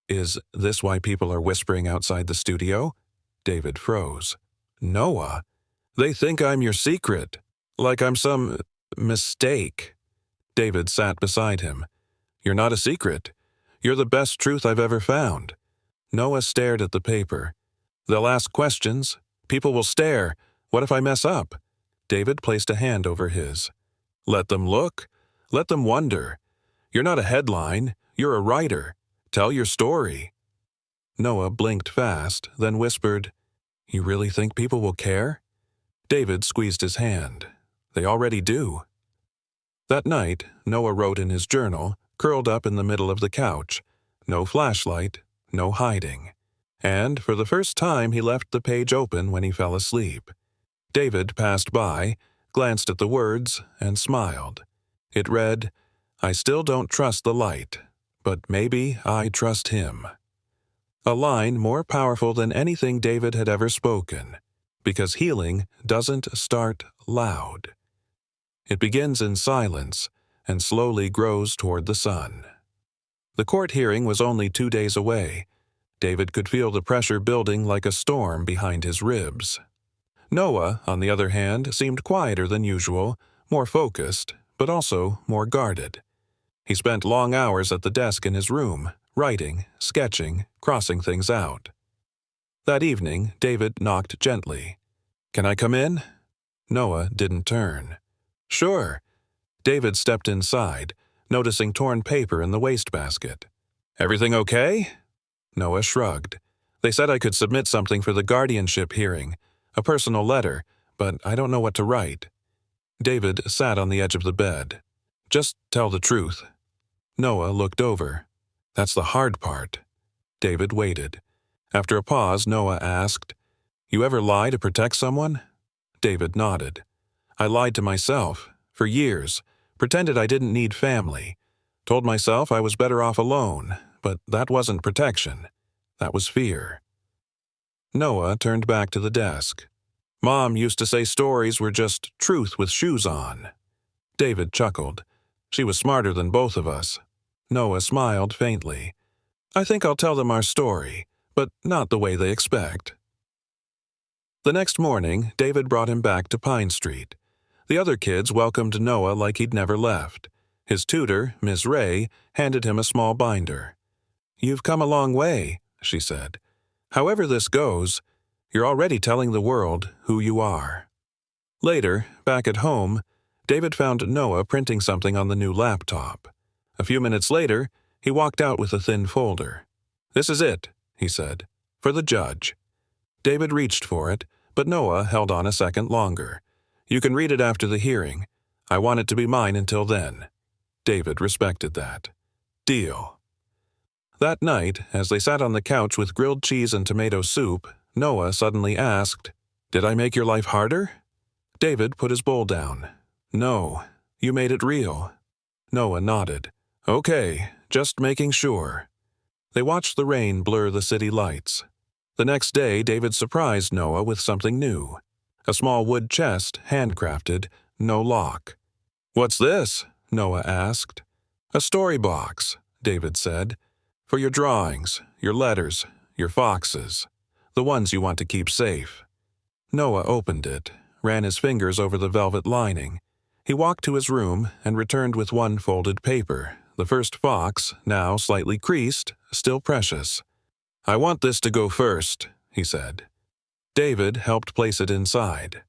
Is this why people are whispering outside the studio? David froze. Noah? They think I'm your secret. Like I'm some mistake. David sat beside him. You're not a secret. You're the best truth I've ever found. Noah stared at the paper. They'll ask questions. People will stare. What if I mess up? David placed a hand over his. Let them look. Let them wonder. You're not a headline. You're a writer. Tell your story. Noah blinked fast, then whispered, You really think people will care? David squeezed his hand. They already do. That night, Noah wrote in his journal, curled up in the middle of the couch. No flashlight, no hiding. And for the first time he left the page open when he fell asleep. David passed by, glanced at the words, and smiled. It read, I still don't trust the light, but maybe I trust him. A line more powerful than anything David had ever spoken, because healing doesn't start loud. It begins in silence and slowly grows toward the sun. The court hearing was only 2 days away. David could feel the pressure building like a storm behind his ribs. Noah, on the other hand, seemed quieter than usual, more focused, but also more guarded. He spent long hours at the desk in his room, writing, sketching, crossing things out. That evening, David knocked gently. Can I come in? Noah didn't turn. Sure. David stepped inside, noticing torn paper in the wastebasket. Everything okay? Noah shrugged. They said I could submit something for the guardianship hearing, a personal letter, but I don't know what to write. David sat on the edge of the bed. Just tell the truth. Noah looked over. That's the hard part. David waited. After a pause, Noah asked, You ever lie to protect someone? David nodded. I lied to myself, for years, pretended I didn't need family. Told myself I was better off alone, but that wasn't protection. That was fear. Noah turned back to the desk. Mom used to say stories were just truth with shoes on. David chuckled. She was smarter than both of us. Noah smiled faintly. I think I'll tell them our story, but not the way they expect. The next morning, David brought him back to Pine Street. The other kids welcomed Noah like he'd never left. His tutor, Miss Ray, handed him a small binder. You've come a long way, she said. However this goes, you're already telling the world who you are. Later, back at home, David found Noah printing something on the new laptop. A few minutes later, he walked out with a thin folder. This is it, he said, for the judge. David reached for it, but Noah held on a second longer. You can read it after the hearing. I want it to be mine until then. David respected that. Deal. That night, as they sat on the couch with grilled cheese and tomato soup, Noah suddenly asked, Did I make your life harder? David put his bowl down. No, you made it real. Noah nodded. Okay, just making sure. They watched the rain blur the city lights. The next day, David surprised Noah with something new. A small wood chest, handcrafted, no lock. What's this? Noah asked. A story box, David said. For your drawings, your letters, your foxes. The ones you want to keep safe. Noah opened it, ran his fingers over the velvet lining. He walked to his room and returned with one folded paper, the first fox, now slightly creased, still precious. I want this to go first, he said. David helped place it inside.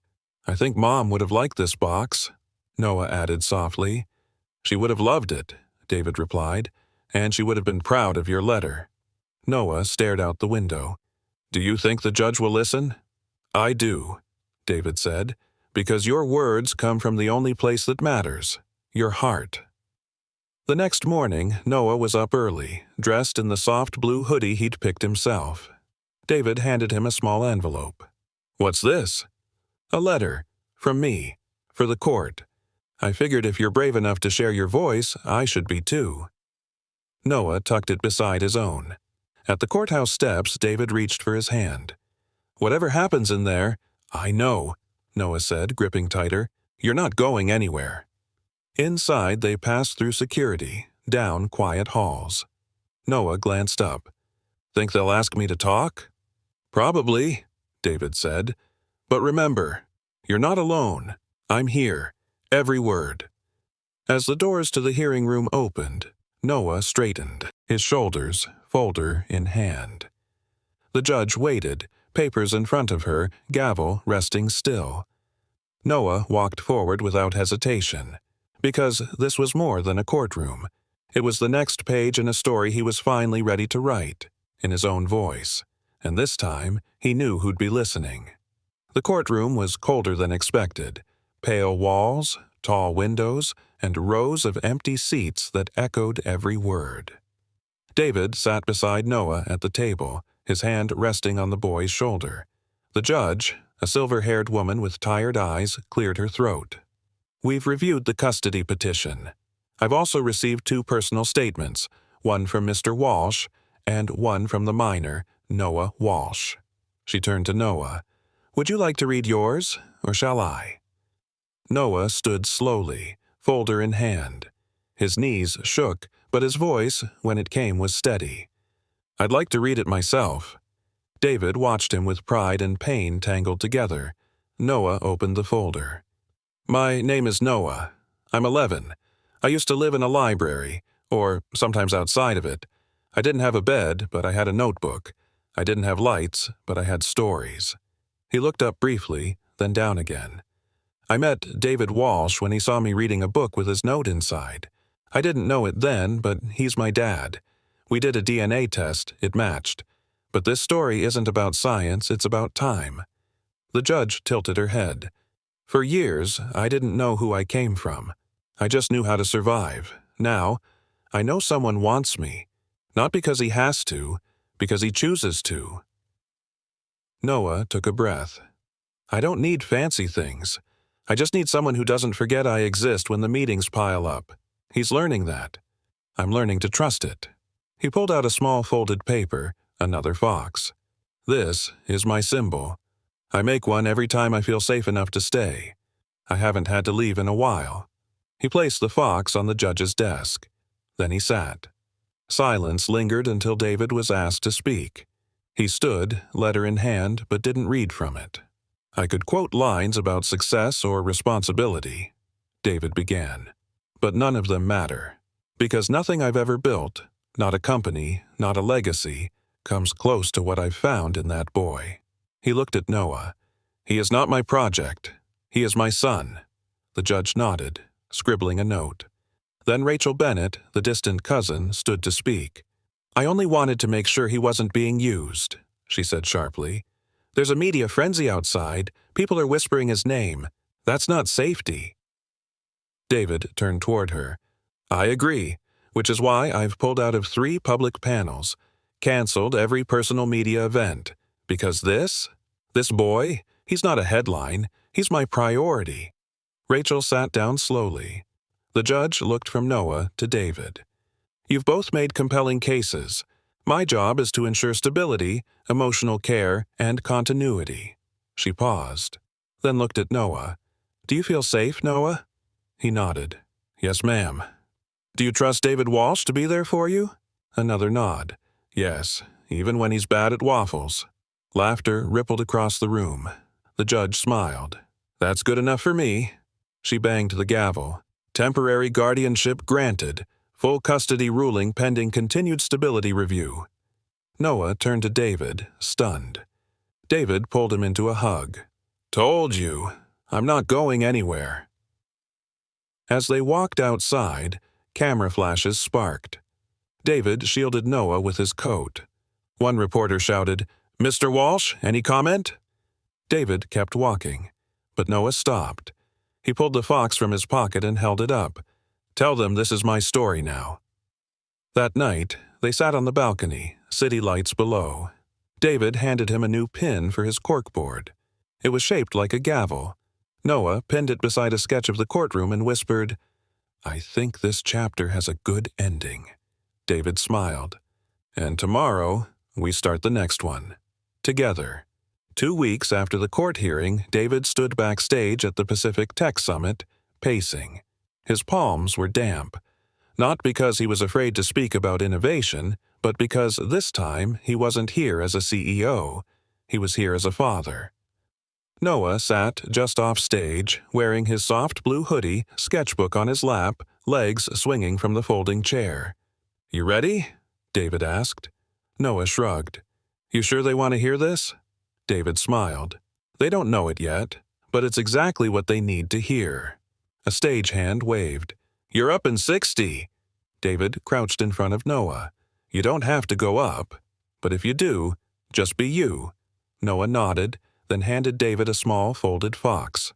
I think Mom would have liked this box, Noah added softly. She would have loved it, David replied, and she would have been proud of your letter. Noah stared out the window. Do you think the judge will listen? I do, David said, because your words come from the only place that matters, your heart. The next morning, Noah was up early, dressed in the soft blue hoodie he'd picked himself. David handed him a small envelope. What's this? A letter, from me, for the court. I figured if you're brave enough to share your voice, I should be too. Noah tucked it beside his own. At the courthouse steps, David reached for his hand. Whatever happens in there, I know, Noah said, gripping tighter. You're not going anywhere. Inside, they passed through security, down quiet halls. Noah glanced up. Think they'll ask me to talk? Probably, David said. But remember, you're not alone. I'm here. Every word. As the doors to the hearing room opened, Noah straightened, his shoulders, folder in hand. The judge waited, papers in front of her, gavel resting still. Noah walked forward without hesitation, because this was more than a courtroom. It was the next page in a story he was finally ready to write, in his own voice, and this time he knew who'd be listening. The courtroom was colder than expected. Pale walls, tall windows, and rows of empty seats that echoed every word. David sat beside Noah at the table, his hand resting on the boy's shoulder. The judge, a silver-haired woman with tired eyes, cleared her throat. We've reviewed the custody petition. I've also received 2 personal statements, one from Mr. Walsh and one from the minor, Noah Walsh. She turned to Noah. Would you like to read yours, or shall I? Noah stood slowly, folder in hand. His knees shook, but his voice, when it came, was steady. I'd like to read it myself. David watched him with pride and pain tangled together. Noah opened the folder. My name is Noah. I'm 11. I used to live in a library, or sometimes outside of it. I didn't have a bed, but I had a notebook. I didn't have lights, but I had stories. He looked up briefly, then down again. I met David Walsh when he saw me reading a book with his note inside. I didn't know it then, but he's my dad. We did a DNA test, it matched. But this story isn't about science, it's about time. The judge tilted her head. For years, I didn't know who I came from. I just knew how to survive. Now, I know someone wants me. Not because he has to, because he chooses to. Noah took a breath. I don't need fancy things. I just need someone who doesn't forget I exist when the meetings pile up. He's learning that. I'm learning to trust it. He pulled out a small folded paper, another fox. "This is my symbol. I make one every time I feel safe enough to stay. I haven't had to leave in a while." He placed the fox on the judge's desk. Then he sat. Silence lingered until David was asked to speak. He stood, letter in hand, but didn't read from it. "I could quote lines about success or responsibility," David began, "but none of them matter, because nothing I've ever built, not a company, not a legacy, comes close to what I've found in that boy." He looked at Noah. "He is not my project. He is my son." The judge nodded, scribbling a note. Then Rachel Bennett, the distant cousin, stood to speak. "I only wanted to make sure he wasn't being used," she said sharply. "There's a media frenzy outside. People are whispering his name. That's not safety." David turned toward her. "I agree, which is why I've pulled out of 3 public panels, canceled every personal media event, because this boy, he's not a headline, he's my priority." Rachel sat down slowly. The judge looked from Noah to David. "You've both made compelling cases. My job is to ensure stability, emotional care, and continuity." She paused, then looked at Noah. "Do you feel safe, Noah?" He nodded. "Yes, ma'am." "Do you trust David Walsh to be there for you?" Another nod. "Yes, even when he's bad at waffles." Laughter rippled across the room. The judge smiled. "That's good enough for me." She banged the gavel. "Temporary guardianship granted. Full custody ruling pending continued stability review." Noah turned to David, stunned. David pulled him into a hug. "Told you. I'm not going anywhere." As they walked outside, camera flashes sparked. David shielded Noah with his coat. One reporter shouted, "Mr. Walsh, any comment?" David kept walking, but Noah stopped. He pulled the fox from his pocket and held it up. "Tell them this is my story now." That night, they sat on the balcony, city lights below. David handed him a new pin for his corkboard. It was shaped like a gavel. Noah pinned it beside a sketch of the courtroom and whispered, "I think this chapter has a good ending." David smiled. "And tomorrow, we start the next one. Together." 2 weeks after the court hearing, David stood backstage at the Pacific Tech Summit, pacing. His palms were damp. Not because he was afraid to speak about innovation, but because this time he wasn't here as a CEO. He was here as a father. Noah sat just off stage, wearing his soft blue hoodie, sketchbook on his lap, legs swinging from the folding chair. "You ready?" David asked. Noah shrugged. "You sure they want to hear this?" David smiled. "They don't know it yet, but it's exactly what they need to hear." A stagehand waved. "You're up in 60." David crouched in front of Noah. "You don't have to go up, but if you do, just be you." Noah nodded, then handed David a small folded fox.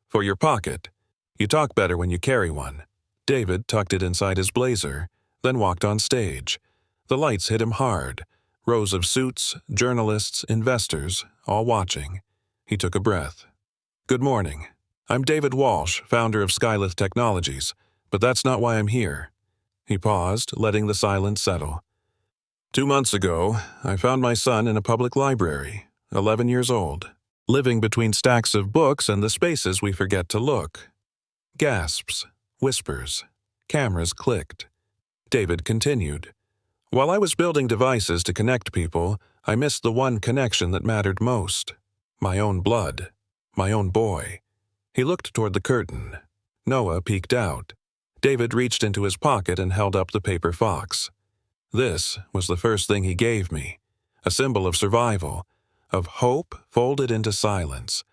"For your pocket. You talk better when you carry one." David tucked it inside his blazer, then walked on stage. The lights hit him hard. Rows of suits, journalists, investors, all watching. He took a breath. "Good morning. I'm David Walsh, founder of Skylith Technologies, but that's not why I'm here." He paused, letting the silence settle. 2 months ago, I found my son in a public library, 11 years old, living between stacks of books and the spaces we forget to look." Gasps, whispers, cameras clicked. David continued. "While I was building devices to connect people, I missed the one connection that mattered most. My own blood. My own boy." He looked toward the curtain. Noah peeked out. David reached into his pocket and held up the paper fox. "This was the first thing he gave me. A symbol of survival, of hope folded into silence.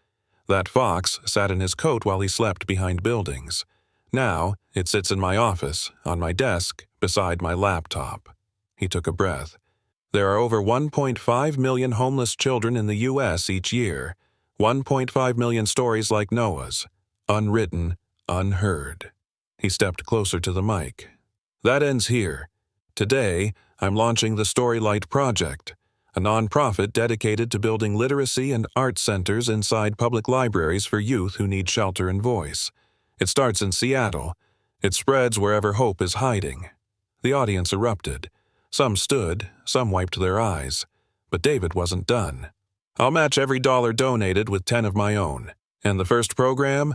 That fox sat in his coat while he slept behind buildings. Now it sits in my office, on my desk, beside my laptop." He took a breath. "There are over 1.5 million homeless children in the U.S. each year. 1.5 million stories like Noah's. Unwritten, unheard." He stepped closer to the mic. "That ends here. Today, I'm launching the Storylight Project, a nonprofit dedicated to building literacy and art centers inside public libraries for youth who need shelter and voice. It starts in Seattle. It spreads wherever hope is hiding." The audience erupted. Some stood, some wiped their eyes. But David wasn't done. I'll match every dollar donated with 10 of my own. And the first program?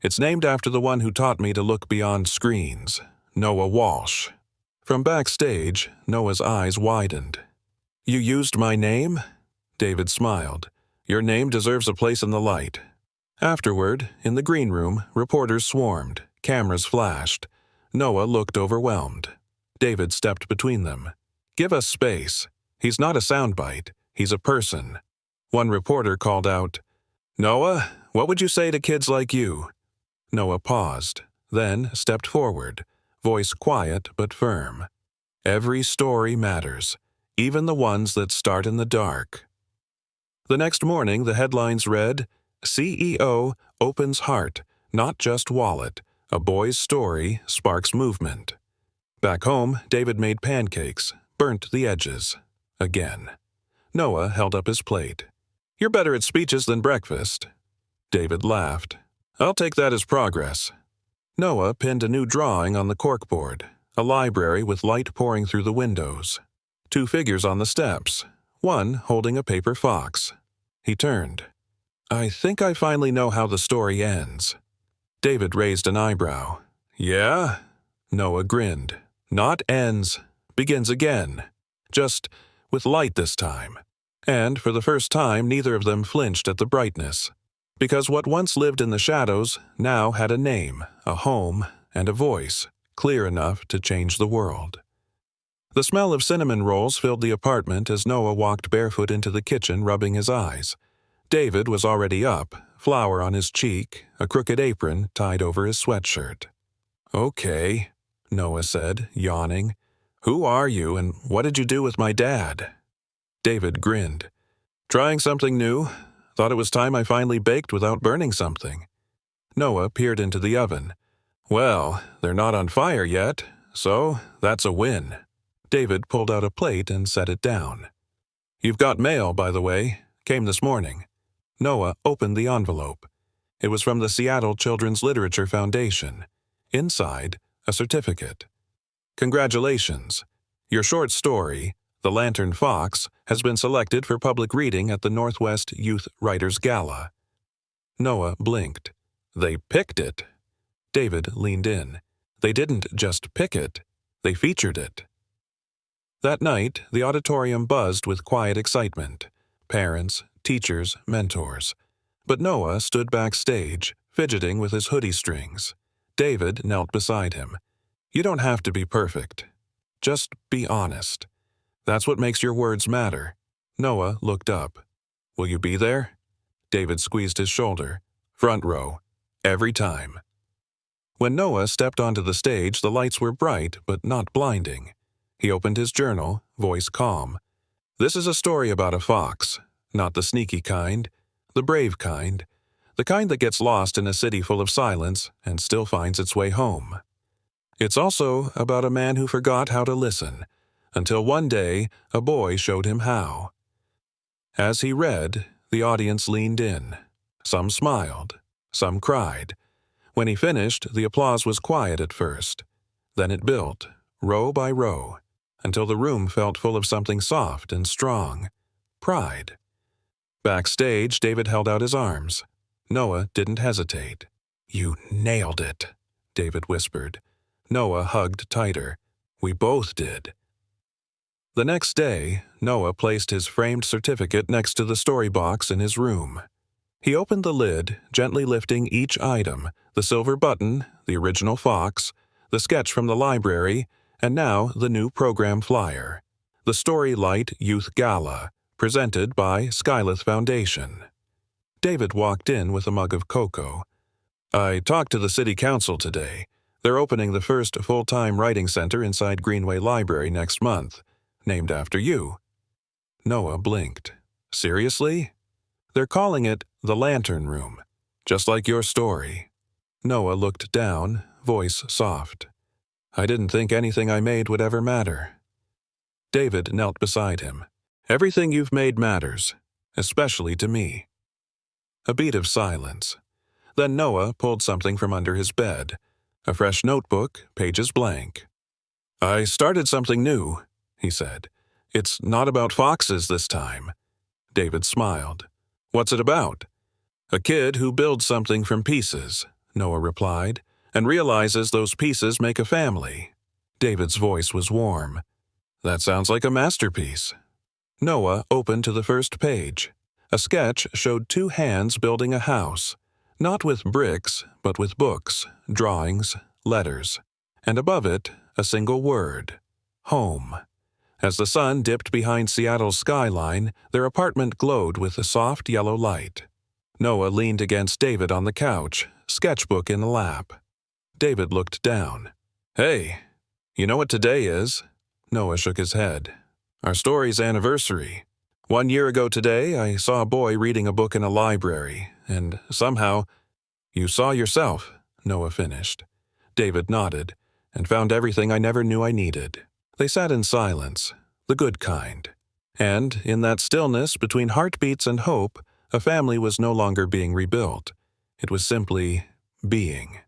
It's named after the one who taught me to look beyond screens, Noah Walsh. From backstage, Noah's eyes widened. You used my name? David smiled. Your name deserves a place in the light. Afterward, in the green room, reporters swarmed, cameras flashed. Noah looked overwhelmed. David stepped between them. Give us space. He's not a soundbite. He's a person. One reporter called out, Noah, what would you say to kids like you? Noah paused, then stepped forward, voice quiet but firm. Every story matters, even the ones that start in the dark. The next morning, the headlines read, CEO opens heart, not just wallet. A boy's story sparks movement. Back home, David made pancakes, burnt the edges. Again. Noah held up his plate. You're better at speeches than breakfast. David laughed. I'll take that as progress. Noah pinned a new drawing on the corkboard, a library with light pouring through the windows. 2 figures on the steps, one holding a paper fox. He turned. I think I finally know how the story ends. David raised an eyebrow. Yeah? Noah grinned. Not ends. Begins again. Just with light this time. And for the first time, neither of them flinched at the brightness. Because what once lived in the shadows now had a name, a home, and a voice, clear enough to change the world. The smell of cinnamon rolls filled the apartment as Noah walked barefoot into the kitchen, rubbing his eyes. David was already up, flour on his cheek, a crooked apron tied over his sweatshirt. Okay, Noah said, yawning. Who are you, and what did you do with my dad? David grinned. Trying something new. Thought it was time I finally baked without burning something. Noah peered into the oven. Well, they're not on fire yet, so that's a win. David pulled out a plate and set it down. You've got mail, by the way. Came this morning. Noah opened the envelope. It was from the Seattle Children's Literature Foundation. Inside, a certificate. Congratulations. Your short story, The Lantern Fox, has been selected for public reading at the Northwest Youth Writers Gala. Noah blinked. They picked it. David leaned in. They didn't just pick it. They featured it. That night, the auditorium buzzed with quiet excitement. Parents, teachers, mentors. But Noah stood backstage, fidgeting with his hoodie strings. David knelt beside him. You don't have to be perfect. Just be honest. That's what makes your words matter. Noah looked up. Will you be there? David squeezed his shoulder. Front row. Every time. When Noah stepped onto the stage, the lights were bright but not blinding. He opened his journal, voice calm. This is a story about a fox. Not the sneaky kind. The brave kind. The kind that gets lost in a city full of silence and still finds its way home. It's also about a man who forgot how to listen, until one day a boy showed him how. As he read, the audience leaned in. Some smiled, some cried. When he finished, the applause was quiet at first. Then it built, row by row, until the room felt full of something soft and strong. Pride. Backstage, David held out his arms. Noah didn't hesitate. You nailed it, David whispered. Noah hugged tighter. We both did. The next day, Noah placed his framed certificate next to the story box in his room. He opened the lid, gently lifting each item, the silver button, the original fox, the sketch from the library, and now the new program flyer. The Story Light Youth Gala, presented by Skylith Foundation. David walked in with a mug of cocoa. I talked to the city council today. They're opening the first full-time writing center inside Greenway Library next month, named after you. Noah blinked. Seriously? They're calling it the Lantern Room, just like your story. Noah looked down, voice soft. I didn't think anything I made would ever matter. David knelt beside him. Everything you've made matters, especially to me. A beat of silence. Then Noah pulled something from under his bed. A fresh notebook, pages blank. I started something new. he said. "It's not about foxes this time." David smiled. "What's it about?" "A kid who builds something from pieces," Noah replied, "and realizes those pieces make a family." David's voice was warm. "That sounds like a masterpiece." Noah opened to the first page. A sketch showed two hands building a house, not with bricks, but with books, drawings, letters, and above it, a single word: home. As the sun dipped behind Seattle's skyline, their apartment glowed with a soft yellow light. Noah leaned against David on the couch, sketchbook in lap. David looked down. "Hey, you know what today is?" Noah shook his head. "Our story's anniversary. 1 year ago today, I saw a boy reading a book in a library, and somehow—" "You saw yourself," Noah finished. David nodded, and found everything I never knew I needed. They sat in silence, the good kind. And in that stillness between heartbeats and hope, a family was no longer being rebuilt. It was simply being.